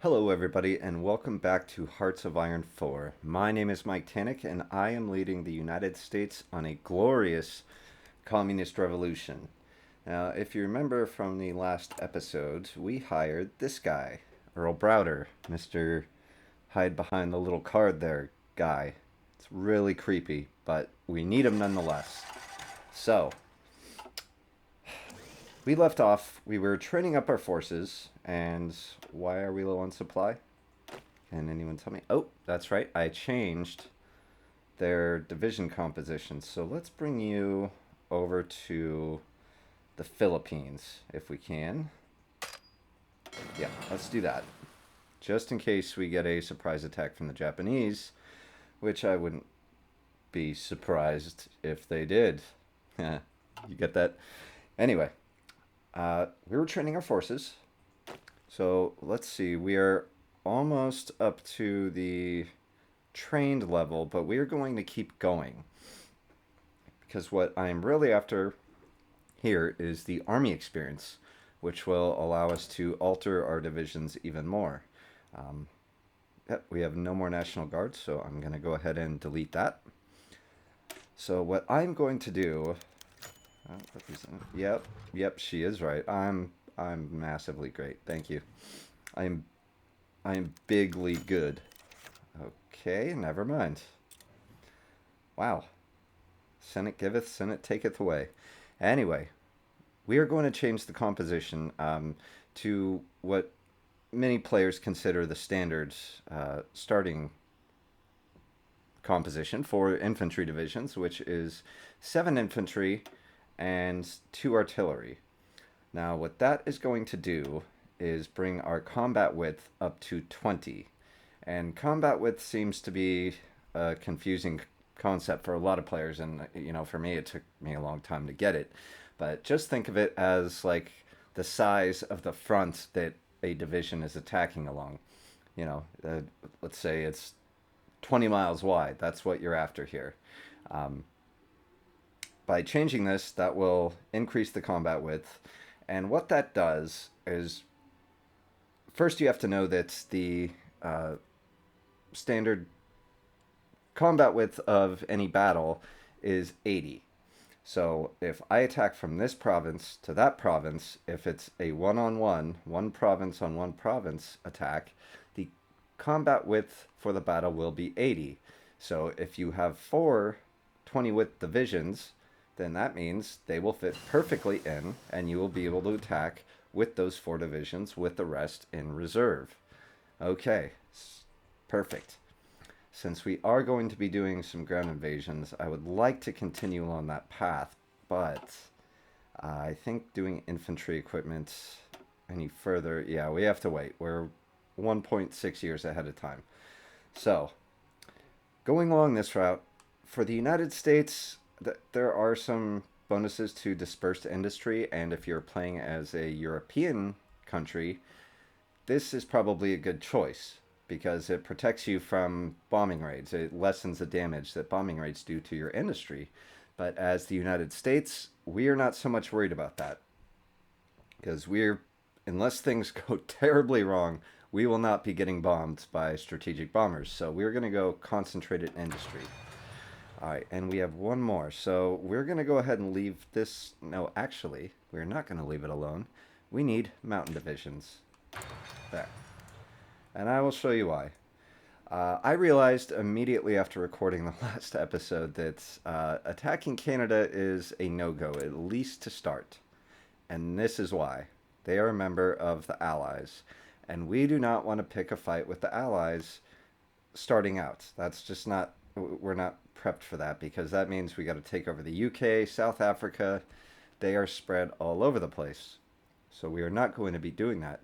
Hello, everybody, and welcome back to Hearts of Iron 4. My name is Mike Tannick, and I am leading the United States on a glorious communist revolution. Now, if you remember from the last episode, we hired this guy, Earl Browder, Mr. Hide Behind the Little Card there guy. It's really creepy, but we need him nonetheless. So, we left off, we were training up our forces, and why are we low on supply? Can anyone tell me? Oh, that's right. I changed their division composition. So let's bring you over to the Philippines if we can. Yeah, let's do that. Just in case we get a surprise attack from the Japanese, which I wouldn't be surprised if they did. You get that? Anyway, we were training our forces. So let's see. We are almost up to the trained level, but we are going to keep going because what I'm really after here is the army experience, which will allow us to alter our divisions even more. Um, yep, we have no more National Guard, so I'm going to go ahead and delete that. So what I'm going to do, yep, she is right. I'm massively great. Thank you. I'm I'm bigly good. Okay, never mind. Wow. Senate giveth, Senate taketh away. Anyway, we are going to change the composition to what many players consider the standard starting composition for infantry divisions, which is 7 infantry and 2 artillery. Now, what that is going to do is bring our combat width up to 20. And combat width seems to be a confusing concept for a lot of players, and for me, it took me a long time to get it. But just think of it as like the size of the front that a division is attacking along. You know, let's say it's 20 miles wide. That's what you're after here. Um, by changing this, that will increase the combat width. And what that does is, first you have to know that the standard combat width of any battle is 80. So if I attack from this province to that province, if it's a one-on-one, one province on one province attack, the combat width for the battle will be 80. So if you have 4 20-width divisions, then that means they will fit perfectly in, and you will be able to attack with those 4 divisions with the rest in reserve. Okay, perfect. Since we are going to be doing some ground invasions, I would like to continue on that path, but I think doing infantry equipment any further, yeah, we have to wait. We're 1.6 years ahead of time. So, going along this route, for the United States, there are some bonuses to dispersed industry, and if you're playing as a European country, this is probably a good choice because it protects you from bombing raids. It lessens the damage that bombing raids do to your industry. But as the United States, we are not so much worried about that because unless things go terribly wrong, we will not be getting bombed by strategic bombers. So we're going to go concentrated industry. All right, and we have one more. So we're going to go ahead and leave this. No, actually, we're not going to leave it alone. We need mountain divisions. There. And I will show you why. I realized immediately after recording the last episode that attacking Canada is a no-go, at least to start. And this is why. They are a member of the Allies. And we do not want to pick a fight with the Allies starting out. That's just not, we're not prepped for that because that means we got to take over the UK, South Africa. They are spread all over the place. So we are not going to be doing that.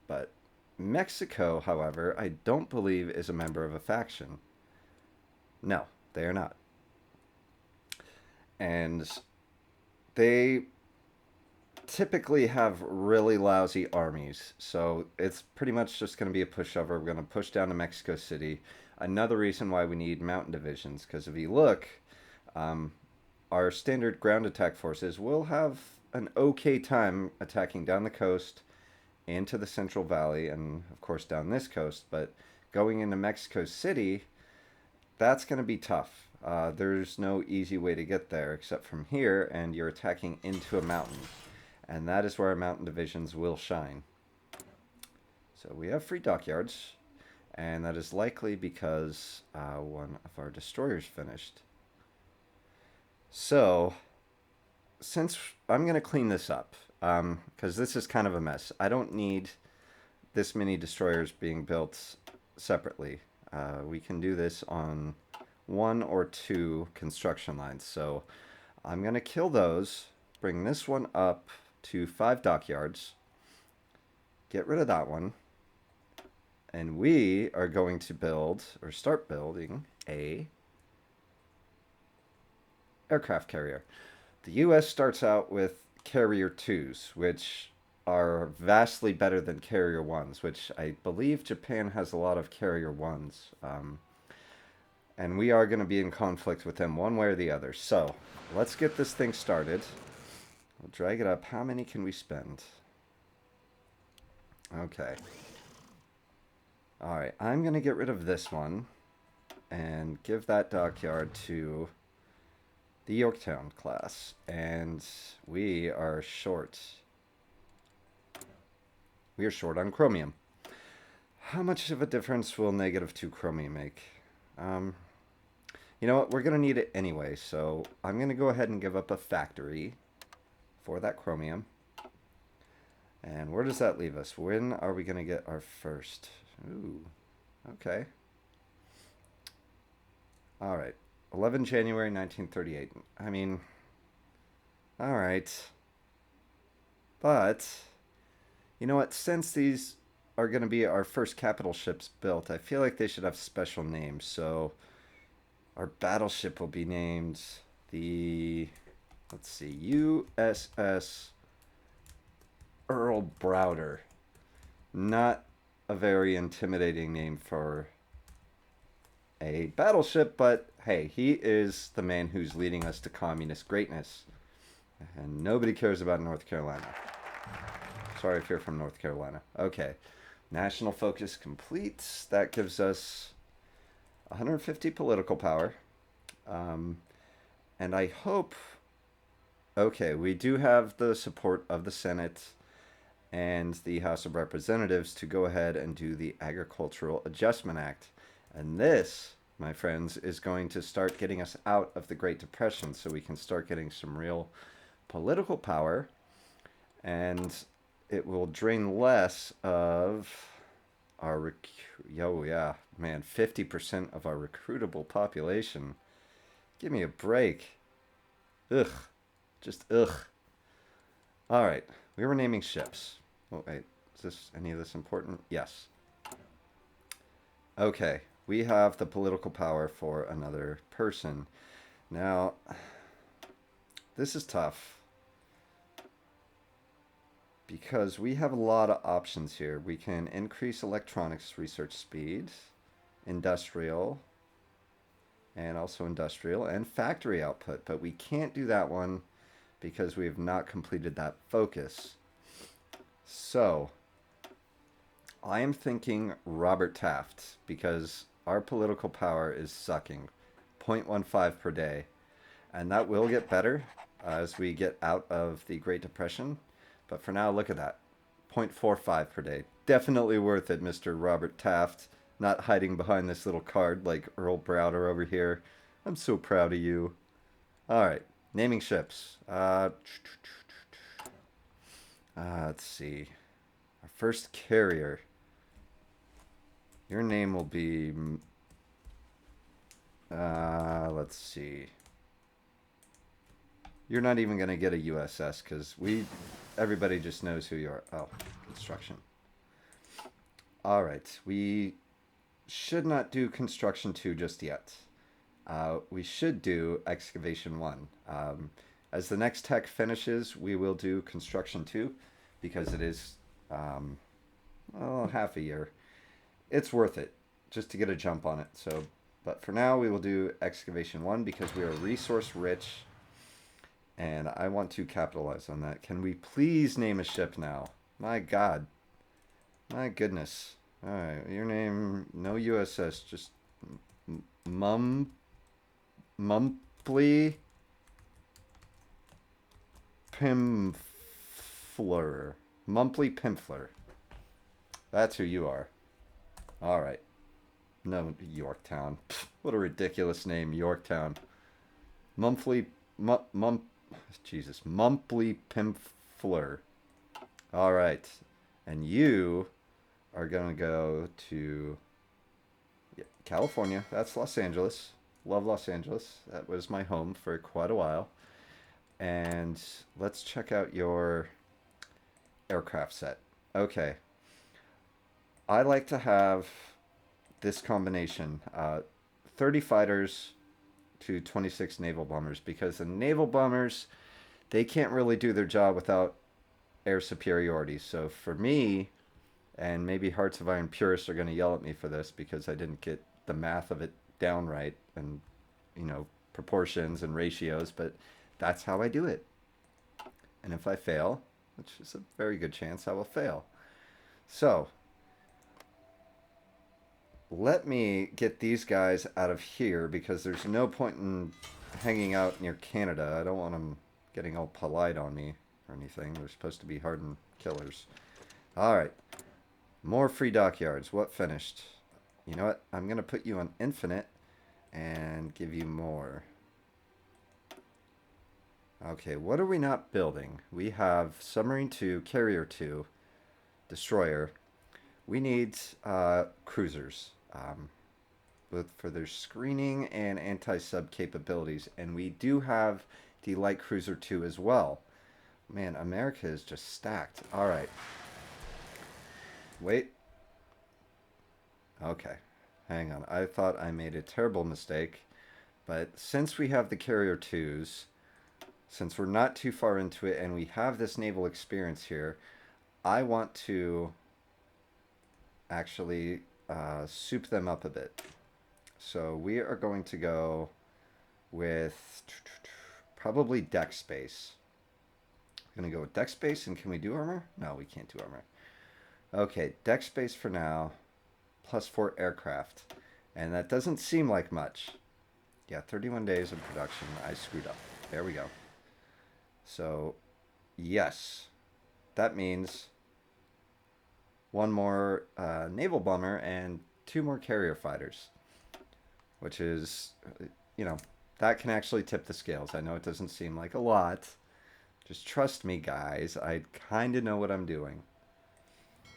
But Mexico, however, I don't believe is a member of a faction. No, they are not. And they typically have really lousy armies. So it's pretty much just going to be a pushover. We're going to push down to Mexico City. Another reason why we need mountain divisions, because if you look, our standard ground attack forces will have an okay time attacking down the coast into the Central Valley and, of course, down this coast. But going into Mexico City, that's going to be tough. There's no easy way to get there except from here, and you're attacking into a mountain. And that is where our mountain divisions will shine. So we have free dockyards, and that is likely because one of our destroyers finished. So, since I'm going to clean this up, because this is kind of a mess. I don't need this many destroyers being built separately. We can do this on 1 or 2 construction lines. So I'm going to kill those, bring this one up to 5 dockyards, get rid of that one, and we are going to build, or start building, a aircraft carrier. The US starts out with Carrier 2s, which are vastly better than Carrier 1s, which I believe Japan has a lot of Carrier 1s. And we are going to be in conflict with them one way or the other. So, let's get this thing started. We'll drag it up. How many can we spend? Okay. Alright, I'm going to get rid of this one and give that dockyard to the Yorktown class. And we are short. We are short on chromium. How much of a difference will -2 chromium make? You know what? We're going to need it anyway, so I'm going to go ahead and give up a factory for that chromium. And where does that leave us? When are we going to get our first? Ooh, okay. All right. 11 January 1938. I mean, all right. But, you know what? Since these are going to be our first capital ships built, I feel like they should have special names. So our battleship will be named the, let's see, USS Earl Browder. Not a very intimidating name for a battleship, but hey, he is the man who's leading us to communist greatness. And nobody cares about North Carolina. Sorry if you're from North Carolina. Okay. National focus complete. That gives us 150 political power. And I hope... Okay, we do have the support of the Senate and the House of Representatives to go ahead and do the Agricultural Adjustment Act. And this, my friends, is going to start getting us out of the Great Depression so we can start getting some real political power. And it will drain less of our... 50% of our recruitable population. Give me a break. Ugh. Just ugh. Alright, we were naming ships. Oh, wait. Is this any of this important? Yes. Okay, we have the political power for another person. Now, this is tough. Because we have a lot of options here. We can increase electronics research speed, industrial, and factory output. But we can't do that one because we have not completed that focus. So, I am thinking Robert Taft, because our political power is sucking. 0.15 per day. And that will get better as we get out of the Great Depression. But for now, look at that. 0.45 per day. Definitely worth it, Mr. Robert Taft. Not hiding behind this little card like Earl Browder over here. I'm so proud of you. Alright, naming ships. Let's see. Our first carrier. Your name will be... let's see. You're not even going to get a USS because everybody just knows who you are. Oh, construction. Alright, we should not do construction 2 just yet. We should do excavation 1. As the next tech finishes, we will do construction 2 because it is half a year. It's worth it just to get a jump on it. So, but for now, we will do excavation 1 because we are resource rich. And I want to capitalize on that. Can we please name a ship now? My God. My goodness. All right, your name, no USS, just Mum Mumpley Pimfler. Mumpley Pimfler. That's who you are. All right. No, Yorktown. Pfft, what a ridiculous name, Yorktown. Mumpley Mum Jesus, Mumpley Pimfler. All right. And you are going to go to California. That's Los Angeles. Love Los Angeles. That was my home for quite a while. And let's check out your aircraft set. Okay. I like to have this combination 30 fighters to 26 naval bombers because the naval bombers, they can't really do their job without air superiority. So for me, and maybe Hearts of Iron purists are going to yell at me for this because I didn't get the math of it down right and, proportions and ratios, but that's how I do it. And if I fail, which is a very good chance I will fail. So let me get these guys out of here because there's no point in hanging out near Canada. I don't want them getting all polite on me or anything. They're supposed to be hardened killers. All right. More free dockyards. What finished? You know what? I'm going to put you on infinite and give you more. Okay, what are we not building? We have submarine 2, carrier 2, destroyer. We need cruisers for their screening and anti-sub capabilities. And we do have the light cruiser 2 as well. Man, America is just stacked. All right. Wait. Okay. Hang on. I thought I made a terrible mistake. But since we have the carrier 2s, since we're not too far into it and we have this naval experience here, I want to actually soup them up a bit. So we are going to go with probably deck space. I'm going to go with deck space, and can we do armor? No, we can't do armor. Okay, deck space for now, plus 4 aircraft. And that doesn't seem like much. Yeah, 31 days of production. I screwed up. There we go. So, yes, that means one more naval bomber and 2 more carrier fighters, which is, that can actually tip the scales. I know it doesn't seem like a lot. Just trust me, guys. I kind of know what I'm doing.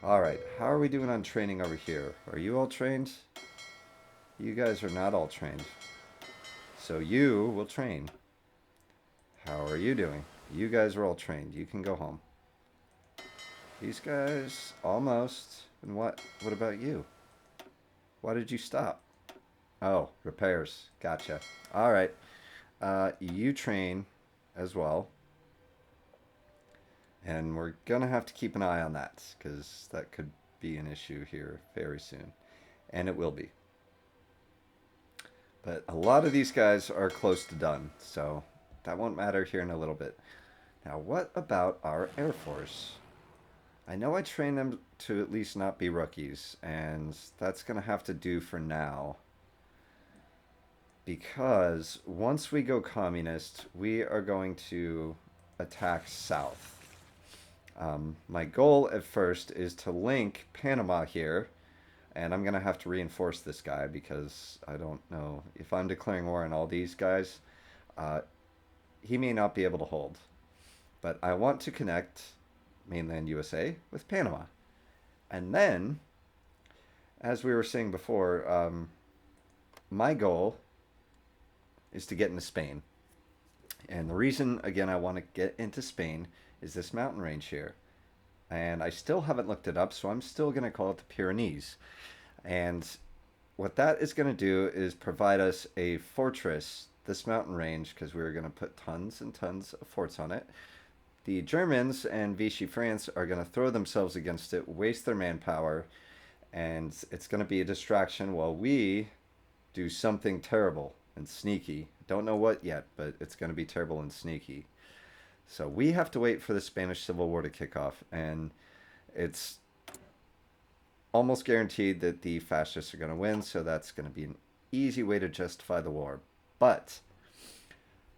All right, how are we doing on training over here? Are you all trained? You guys are not all trained. So you will train. How are you doing? You guys are all trained. You can go home. These guys, almost. And what about you? Why did you stop? Oh, repairs. Gotcha. All right. You train as well. And we're going to have to keep an eye on that because that could be an issue here very soon. And it will be. But a lot of these guys are close to done, so that won't matter here in a little bit. Now, what about our Air Force? I know I trained them to at least not be rookies, and that's going to have to do for now. Because once we go communist, we are going to attack south. My goal at first is to link Panama here, and I'm going to have to reinforce this guy because I don't know if I'm declaring war on all these guys, he may not be able to hold. But I want to connect mainland USA with Panama. And then, as we were saying before, my goal is to get into Spain. And the reason, again, I want to get into Spain is this mountain range here. And I still haven't looked it up, so I'm still going to call it the Pyrenees. And what that is going to do is provide us a fortress, this mountain range, because we were going to put tons and tons of forts on it. The Germans and Vichy France are going to throw themselves against it, waste their manpower, and it's going to be a distraction while we do something terrible and sneaky. Don't know what yet, but it's going to be terrible and sneaky. So we have to wait for the Spanish Civil War to kick off, and it's almost guaranteed that the fascists are going to win, so that's going to be an easy way to justify the war. But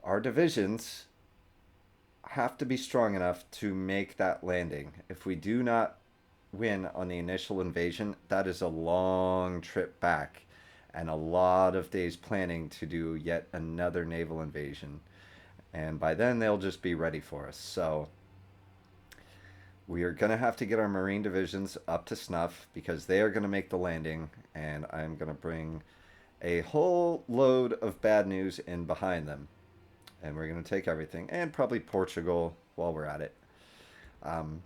our divisions have to be strong enough to make that landing. If we do not win on the initial invasion, that is a long trip back and a lot of days planning to do yet another naval invasion. And by then, they'll just be ready for us. So we are going to have to get our Marine divisions up to snuff because they are going to make the landing. And I'm going to bring a whole load of bad news in behind them. And we're going to take everything and probably Portugal while we're at it. Um,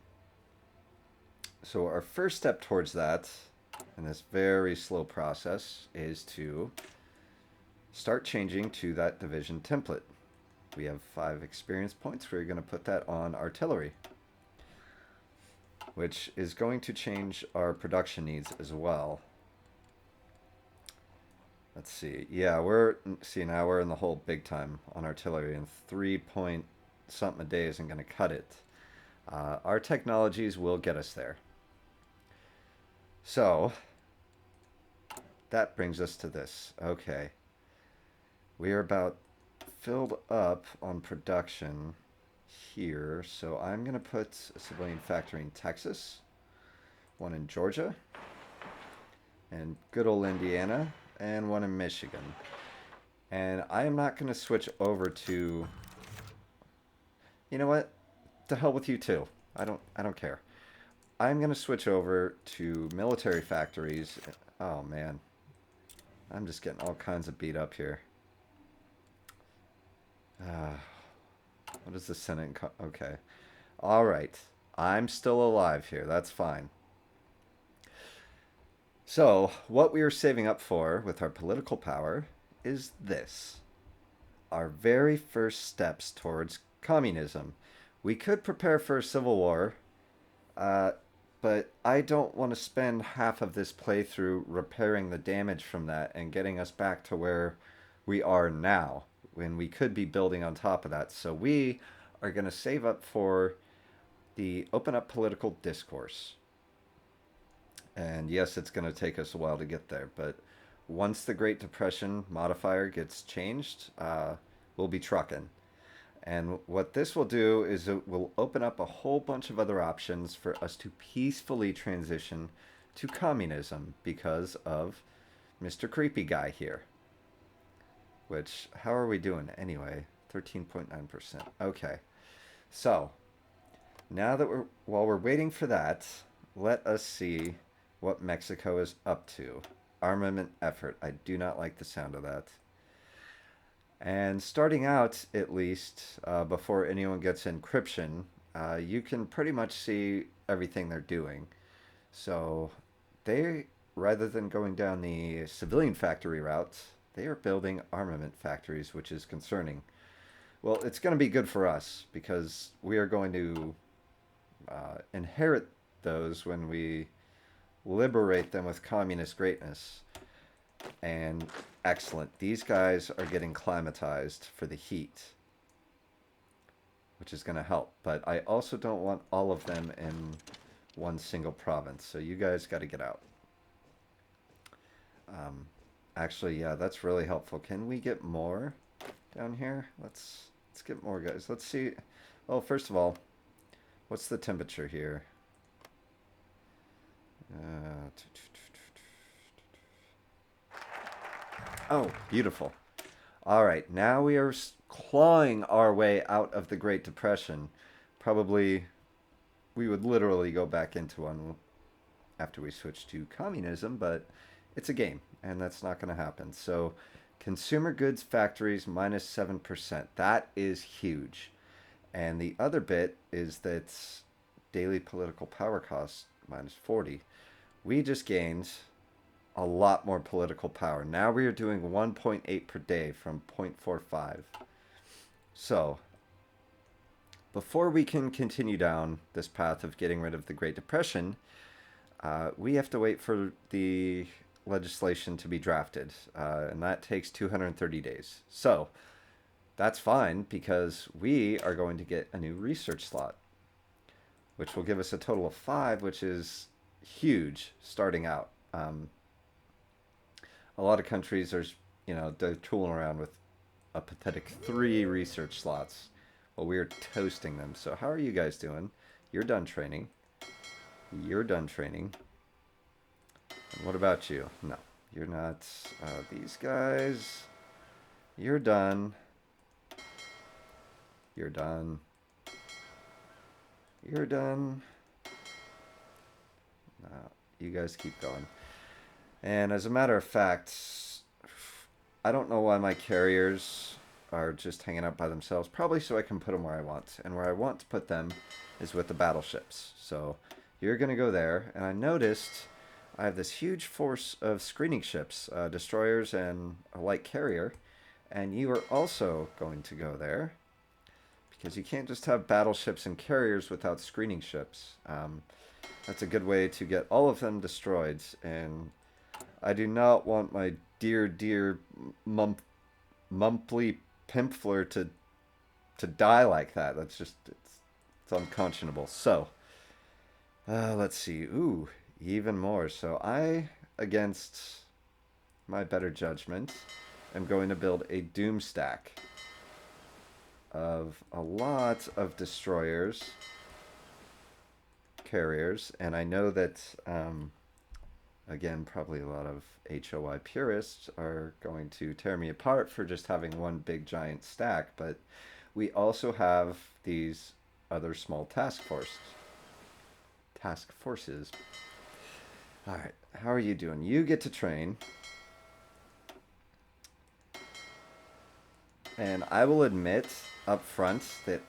so our first step towards that in this very slow process is to start changing to that division template. We have 5 experience points. We're going to put that on artillery, which is going to change our production needs as well. Let's see. Yeah, now we're in the hole big time on artillery, and 3 point something a day isn't going to cut it. Our technologies will get us there. So that brings us to this. Okay, we are about filled up on production here, so I'm going to put a civilian factory in Texas, one in Georgia, and good old Indiana, and one in Michigan. And I am not going to switch over to, you know what? To hell with you too. I don't care. I'm going to switch over to military factories. Oh man. I'm just getting all kinds of beat up here. What is the Senate? Okay. All right. I'm still alive here. That's fine. So, what we are saving up for with our political power is this. Our very first steps towards communism. We could prepare for a civil war, but I don't want to spend half of this playthrough repairing the damage from that and getting us back to where we are now, when we could be building on top of that. So we are going to save up for the open up political discourse. And yes, it's going to take us a while to get there, but once the Great Depression modifier gets changed, we'll be trucking. And what this will do is it will open up a whole bunch of other options for us to peacefully transition to communism because of Mr. Creepy Guy here. Which, how are we doing anyway? 13.9%. Okay. So, now that while we're waiting for that, let us see what Mexico is up to. Armament effort. I do not like the sound of that. And starting out, at least, before anyone gets encryption, you can pretty much see everything they're doing. So they, rather than going down the civilian factory route, they are building armament factories, which is concerning. Well, it's going to be good for us because we are going to inherit those when we liberate them with communist greatness. And excellent. These guys are getting climatized for the heat, which is going to help. But I also don't want all of them in one single province. So you guys got to get out. Actually, yeah, that's really helpful. Can we get more down here? Let's get more guys. Let's see. Well, first of all, what's the temperature here? Oh, beautiful. All right, now we are clawing our way out of the Great Depression. Probably we would literally go back into one after we switch to communism, but it's a game, and that's not going to happen. So, consumer goods factories minus 7%. That is huge. And the other bit is that daily political power costs minus 40. We just gained a lot more political power. Now we are doing 1.8 per day from 0.45. So, before we can continue down this path of getting rid of the Great Depression, we have to wait for the legislation to be drafted, and that takes 230 days. So, that's fine because we are going to get a new research slot, which will give us a total of 5, which is huge starting out. A lot of countries are, they're tooling around with a pathetic 3 research slots. Well, we're toasting them. So how are you guys doing? You're done training. You're done training. And what about you? No, you're not. These guys, you're done. You're done. You're done. No, you guys keep going. And as a matter of fact, I don't know why my carriers are just hanging out by themselves. Probably so I can put them where I want. And where I want to put them is with the battleships. So you're going to go there. And I noticed I have this huge force of screening ships, destroyers and a light carrier. And you are also going to go there. Because you can't just have battleships and carriers without screening ships. That's a good way to get all of them destroyed. And I do not want my dear Mumply Pimpfler to die like that. That's just, it's unconscionable. So, let's see. Ooh, even more. So I, against my better judgment, am going to build a doom stack of a lot of destroyers, carriers, and I know that, again, probably a lot of HOI purists are going to tear me apart for just having one big giant stack, but we also have these other small task forces. All right, how are you doing? You get to train. And I will admit up front that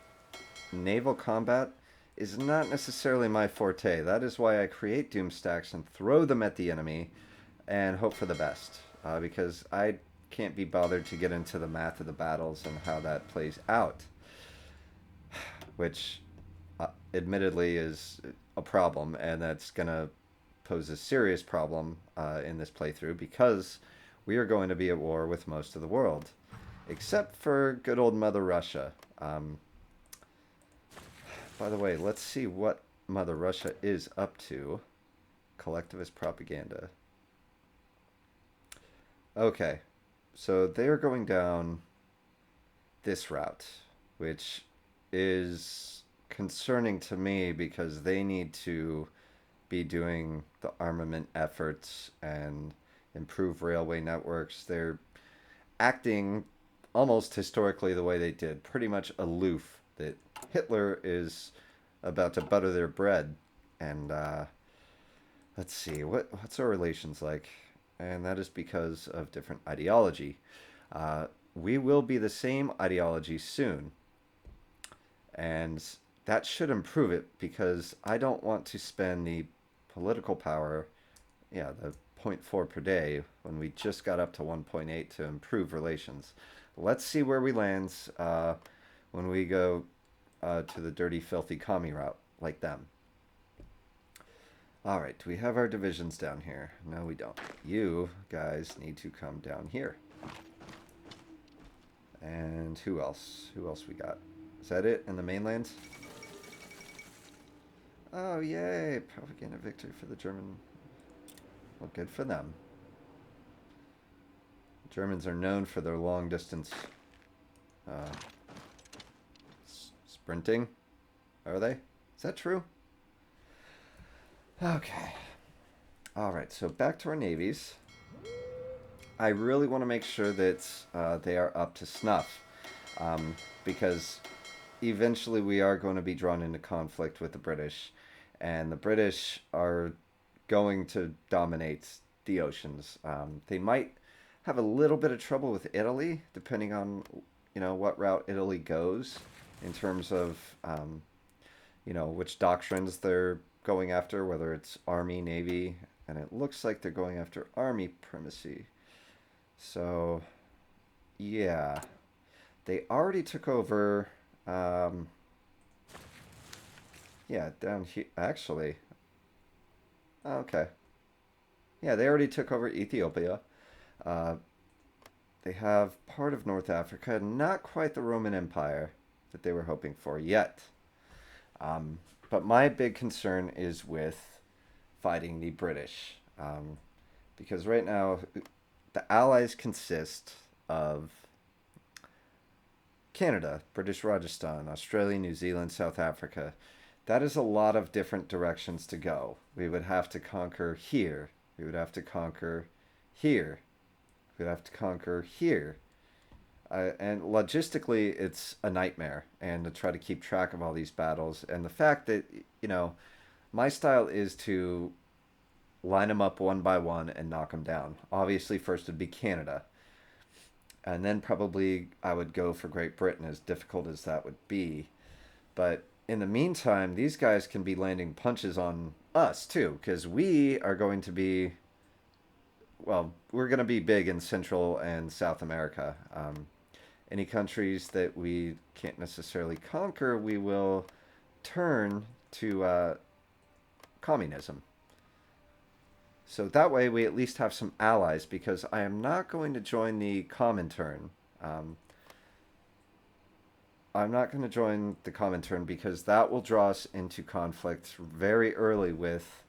naval combat is not necessarily my forte. That is why I create doom stacks and throw them at the enemy and hope for the best. Because I can't be bothered to get into the math of the battles and how that plays out. Which, admittedly, is a problem, and that's going to pose a serious problem in this playthrough because we are going to be at war with most of the world. Except for good old Mother Russia. By the way, let's see what Mother Russia is up to. Collectivist propaganda. Okay, so they are going down this route, which is concerning to me because they need to be doing the armament efforts and improve railway networks. They're acting almost historically the way they did, pretty much aloof, that Hitler is about to butter their bread. And let's see, what's our relations like? And that is because of different ideology. We will be the same ideology soon. And that should improve it because I don't want to spend the political power, the 0.4 per day, when we just got up to 1.8 to improve relations. Let's see where we land when we go to the dirty, filthy commie route, like them. All right, do we have our divisions down here? No, we don't. You guys need to come down here. And who else? Who else we got? Is that it in the mainland? Oh, yay! Propaganda victory for the German. Well, good for them. Germans are known for their long distance sprinting. Are they? Is that true? Okay. All right, so back to our navies. I really want to make sure that they are up to snuff because eventually we are going to be drawn into conflict with the British, and the British are going to dominate the oceans. They might have a little bit of trouble with Italy, depending on what route Italy goes in terms of which doctrines they're going after, whether it's Army, Navy, and it looks like they're going after Army primacy. So, yeah. They already took over, down here, actually. Okay. Yeah, they already took over Ethiopia. They have part of North Africa, not quite the Roman Empire that they were hoping for yet. But my big concern is with fighting the British. Because right now, the Allies consist of Canada, British Rajasthan, Australia, New Zealand, South Africa. That is a lot of different directions to go. We would have to conquer here. We would have to conquer here. We would have to conquer here. And logistically, it's a nightmare. And to try to keep track of all these battles. And the fact that, you know, my style is to line them up one by one and knock them down. Obviously, first would be Canada. And then probably I would go for Great Britain, as difficult as that would be. But in the meantime, these guys can be landing punches on us too, because we are going to be, well, we're going to be big in Central and South America. Any countries that we can't necessarily conquer, we will turn to communism. So that way we at least have some allies, because I am not going to join the Comintern. Um, I'm not going to join the Comintern because that will draw us into conflict very early with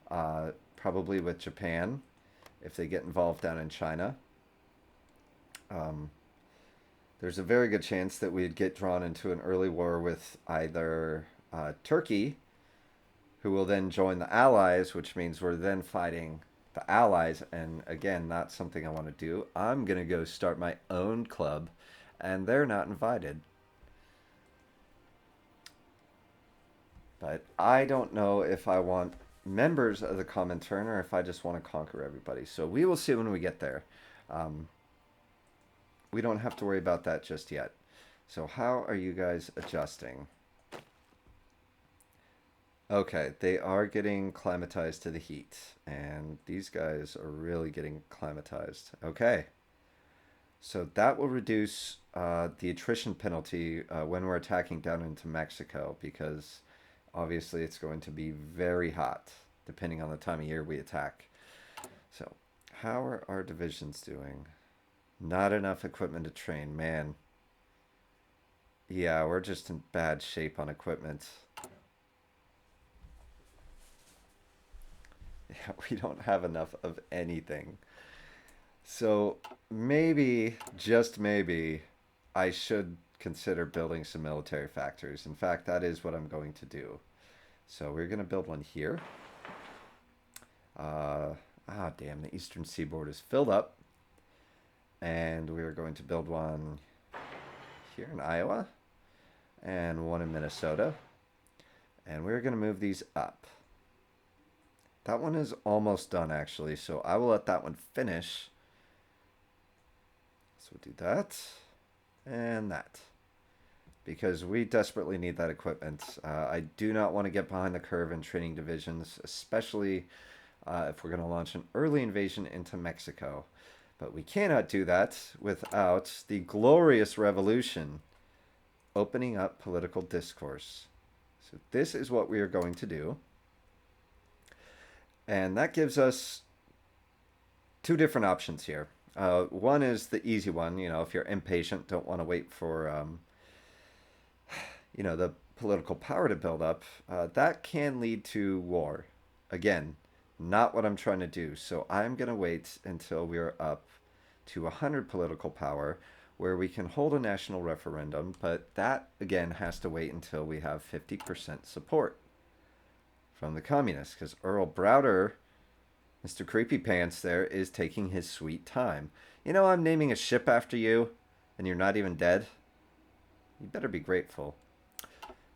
probably with Japan if they get involved down in China. Um, there's a very good chance that we'd get drawn into an early war with either Turkey, who will then join the Allies, which means we're then fighting the Allies. And again, not something I want to do. I'm going to go start my own club, and they're not invited. But I don't know if I want members of the Comintern or if I just want to conquer everybody. So we will see when we get there. Um, we don't have to worry about that just yet. So how are you guys adjusting? Okay, they are getting climatized to the heat, and these guys are really getting climatized. Okay, so that will reduce the attrition penalty when we're attacking down into Mexico, because obviously it's going to be very hot depending on the time of year we attack. So, how are our divisions doing? Not enough equipment to train, man. Yeah, we're just in bad shape on equipment. Yeah, we don't have enough of anything. So maybe, just maybe, I should consider building some military factories. In fact, that is what I'm going to do. So we're going to build one here. Damn, the eastern seaboard is filled up. And we're going to build one here in Iowa and one in Minnesota. And we're going to move these up. That one is almost done, actually, so I will let that one finish. So we'll do that and that, because we desperately need that equipment. I do not want to get behind the curve in training divisions, especially if we're going to launch an early invasion into Mexico. But we cannot do that without the glorious revolution opening up political discourse. So this is what we are going to do. And that gives us two different options here. One is the easy one. You know, if you're impatient, don't want to wait for, the political power to build up, that can lead to war. Again, not what I'm trying to do. So I'm going to wait until we're up to 100 political power, where we can hold a national referendum. But that, again, has to wait until we have 50% support from the communists, because Earl Browder, Mr. Creepy Pants there, is taking his sweet time. You know, I'm naming a ship after you, and you're not even dead. You better be grateful.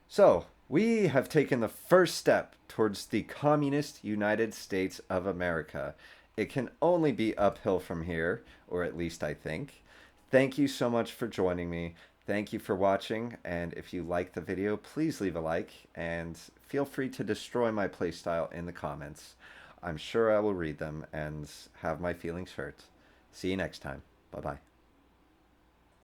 So, we have taken the first step towards the Communist United States of America. It can only be uphill from here, or at least I think. Thank you so much for joining me. Thank you for watching, and if you liked the video, please leave a like, and feel free to destroy my playstyle in the comments. I'm sure I will read them and have my feelings hurt. See you next time. Bye-bye.